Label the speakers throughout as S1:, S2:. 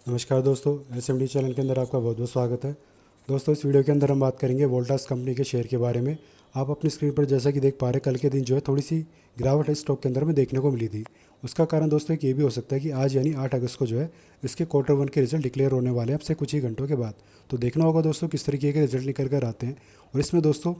S1: नमस्कार दोस्तों, SMD channel के अंदर आपका बहुत बहुत स्वागत है। दोस्तों, इस वीडियो के अंदर हम बात करेंगे वोल्टास कंपनी के शेयर के बारे में। आप अपनी स्क्रीन पर जैसा कि देख पा रहे हैं, कल के दिन जो है थोड़ी सी गिरावट है स्टॉक के अंदर में देखने को मिली थी। उसका कारण दोस्तों एक ये भी हो सकता है कि आज यानी 8 अगस्त को जो है इसके क्वार्टर वन के रिजल्ट डिक्लेयर होने वाले हैं अब से कुछ ही घंटों के बाद। तो देखना होगा दोस्तों किस तरीके के रिजल्ट निकल कर आते हैं। और इसमें दोस्तों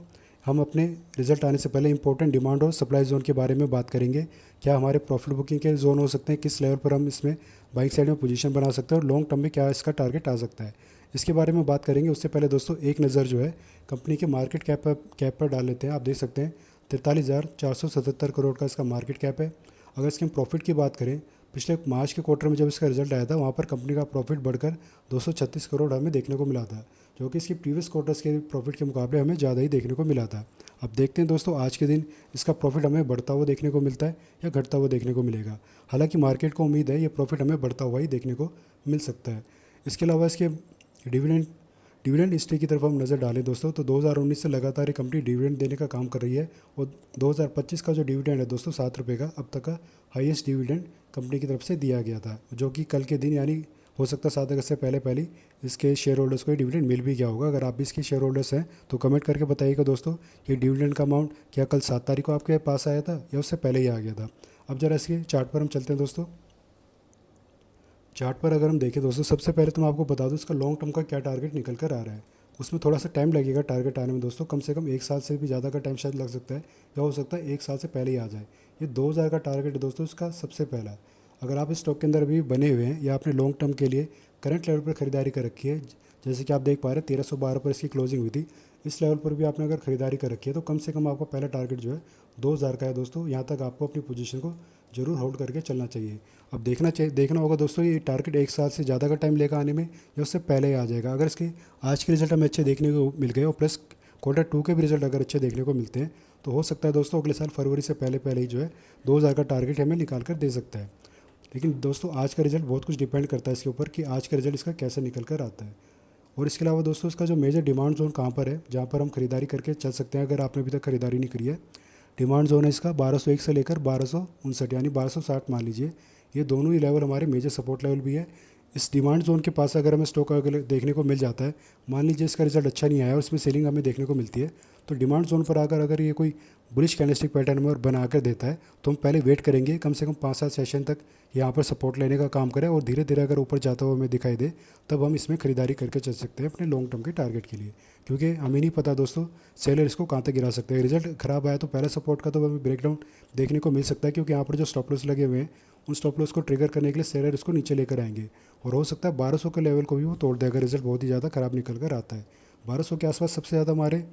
S1: हम अपने रिजल्ट आने से पहले इंपॉर्टेंट डिमांड और सप्लाई जोन के बारे में बात करेंगे। क्या हमारे प्रॉफिट बुकिंग के जोन हो सकते हैं, किस लेवल पर हम इसमें बाइंग साइड में पोजीशन बना सकते हैं और लॉन्ग टर्म में क्या इसका टारगेट आ सकता है, इसके बारे में बात करेंगे। उससे पहले दोस्तों एक नज़र जो है कंपनी के मार्केट कैप पर डाल लेते हैं। आप देख सकते हैं 43,477 करोड़ का इसका मार्केट कैप है। अगर इसके हम प्रॉफिट की बात करें, पिछले मार्च के क्वार्टर में जब इसका रिजल्ट आया था वहाँ पर कंपनी का प्रॉफिट बढ़कर 236 करोड़ हमें देखने को मिला था, जो कि इसकी प्रीवियस क्वार्टर्स के प्रॉफिट के मुकाबले हमें ज़्यादा ही देखने को मिला था। अब देखते हैं दोस्तों आज के दिन इसका प्रॉफिट हमें बढ़ता हुआ देखने को मिलता है या घटता हुआ देखने को मिलेगा। हालांकि मार्केट को उम्मीद है ये प्रॉफिट हमें बढ़ता हुआ ही देखने को मिल सकता है। इसके अलावा इसके डिविडेंड हिस्ट्री की तरफ हम नज़र डालें दोस्तों, तो 2019 से लगातार ये कंपनी डिविडेंड देने का काम कर रही है और 2025 का जो डिविडेंड है दोस्तों 7 रुपये का अब तक का हाईएस्ट डिविडेंड कंपनी की तरफ से दिया गया था, जो कि कल के दिन यानी हो सकता है 7 अगस्त से पहले इसके शेयर होल्डर्स को डिविडेंड मिल भी गया होगा। अगर आप भी इसके शेयर होल्डर्स हैं तो कमेंट करके बताइएगा दोस्तों, ये डिविडेंड का अमाउंट क्या कल 7 तारीख को आपके पास आया था या उससे पहले ही आ गया था। अब जरा इसके चार्ट पर हम चलते हैं दोस्तों। चार्ट पर अगर हम देखें दोस्तों, सबसे पहले तो मैं आपको बता दूं इसका लॉन्ग टर्म का क्या टारगेट निकल कर आ रहा है। उसमें थोड़ा सा टाइम लगेगा टारगेट आने में दोस्तों, कम से कम 1 साल से भी ज़्यादा का टाइम शायद लग सकता है या हो सकता है 1 साल से पहले ही आ जाए। ये 2000 का टारगेट है दोस्तों इसका सबसे पहला। अगर आप इस स्टॉक के अंदर अभी बने हुए हैं या आपने लॉन्ग टर्म के लिए करंट लेवल पर खरीदारी कर रखी है, जैसे कि आप देख पा रहे हैं 1312 पर इसकी क्लोजिंग हुई थी, इस लेवल पर भी आपने अगर खरीदारी कर रखी है तो कम से कम आपका पहला टारगेट जो है 2000 का है दोस्तों। यहाँ तक आपको अपनी पोजीशन को जरूर होल्ड करके चलना चाहिए। अब देखना होगा दोस्तों ये टारगेट 1 साल से ज़्यादा का टाइम लेगा आने में या उससे पहले ही आ जाएगा। अगर इसके आज के रिजल्ट हमें अच्छे देखने को मिल गए और प्लस क्वार्टर 2 के भी रिजल्ट अगर अच्छे देखने को मिलते हैं तो हो सकता है दोस्तों अगले साल फरवरी से पहले ही जो है 2000 का टारगेट हमें निकाल कर दे सकता है। लेकिन दोस्तों आज का रिजल्ट बहुत कुछ डिपेंड करता है इसके ऊपर कि आज का रिजल्ट इसका कैसे निकल कर आता है। और इसके अलावा दोस्तों इसका जो मेजर डिमांड जोन कहाँ पर है जहाँ पर हम खरीदारी करके चल सकते हैं, अगर आपने अभी तक खरीदारी नहीं करी है। डिमांड जोन है इसका 1201 से लेकर 1259 यानी 1260 मान लीजिए। ये दोनों ही लेवल हमारे मेजर सपोर्ट लेवल भी है। इस डिमांड जोन के पास अगर हमें स्टॉक अगर देखने को मिल जाता है, मान लीजिए इसका रिजल्ट अच्छा नहीं आया और उसमें सेलिंग हमें देखने को मिलती है, तो डिमांड जोन पर आकर अगर ये कोई बुलिश कैंडलस्टिक पैटर्न में और बना कर देता है तो हम पहले वेट करेंगे कम से कम 5-7 सेशन तक यहाँ पर सपोर्ट लेने का काम करें और धीरे धीरे अगर ऊपर जाता हुआ हमें दिखाई दे तब हम इसमें खरीदारी करके चल सकते हैं अपने लॉन्ग टर्म के टारगेट के लिए। क्योंकि हमें नहीं पता दोस्तों सेलर इसको कहाँ तक गिरा सकते हैं। रिजल्ट खराब आया तो पहला सपोर्ट का तो हमें ब्रेकडाउन देखने को मिल सकता है, क्योंकि यहाँ पर जो स्टॉप लॉस लगे हुए हैं उन स्टॉप लॉस को ट्रिगर करने के लिए सेलर इसको नीचे लेकर आएंगे और हो सकता है 1200 के लेवल को भी वो तोड़ दे अगर रिजल्ट बहुत ही ज़्यादा खराब निकल कर आता है। 1200 के आसपास सबसे ज़्यादा हमारे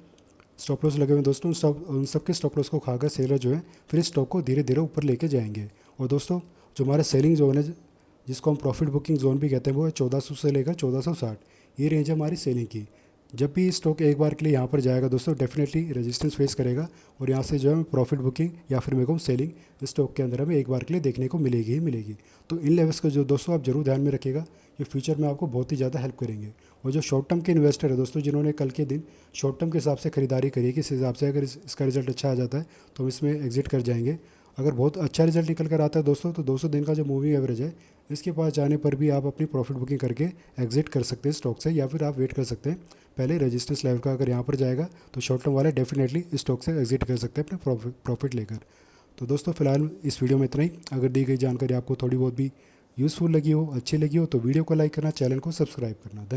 S1: स्टॉप लॉस लगे हुए हैं दोस्तों। उन सब के स्टॉप लॉस को खाकर सेलर जो है फिर इस स्टॉक को धीरे धीरे ऊपर लेके जाएंगे। और दोस्तों जो हमारा सेलिंग जोन है जिसको हम प्रॉफिट बुकिंग जोन भी कहते हैं वो है 1400 से लेकर 1460, ये रेंज है हमारी सेलिंग की। जब भी स्टॉक एक बार के लिए यहाँ पर जाएगा दोस्तों डेफिनेटली रेजिस्टेंस फेस करेगा और यहाँ से जो है प्रॉफिट बुकिंग या फिर मेरे को सेलिंग स्टॉक के अंदर हमें एक बार के लिए देखने को मिलेगी ही मिलेगी। तो इन लेवल्स को जो दोस्तों आप जरूर ध्यान में रखिएगा, ये फ्यूचर में आपको बहुत ही ज़्यादा हेल्प करेंगे। और जो शॉर्ट टर्म के इन्वेस्टर है दोस्तों जिन्होंने कल के दिन शॉर्ट टर्म के हिसाब से खरीदारी करी है कि इस हिसाब से अगर इसका रिजल्ट अच्छा आ जाता है तो हम इसमें एग्जिट कर जाएंगे। अगर बहुत अच्छा रिजल्ट निकल कर आता है दोस्तों तो 200 दिन का जो मूविंग एवरेज है इसके पास जाने पर भी आप अपनी प्रॉफिट बुकिंग करके एग्जिट कर सकते हैं स्टॉक से, या फिर आप वेट कर सकते हैं पहले रेजिस्टेंस लेवल का अगर यहाँ पर जाएगा तो शॉर्ट टर्म वाले डेफिनेटली स्टॉक से एग्जिट कर सकते हैं अपने प्रॉफिट लेकर। तो दोस्तों फिलहाल इस वीडियो में इतना ही। अगर दी गई जानकारी आपको थोड़ी बहुत भी यूज़फुल लगी हो, अच्छी लगी हो तो वीडियो को लाइक करना, चैनल को सब्सक्राइब करना। धन्यवाद।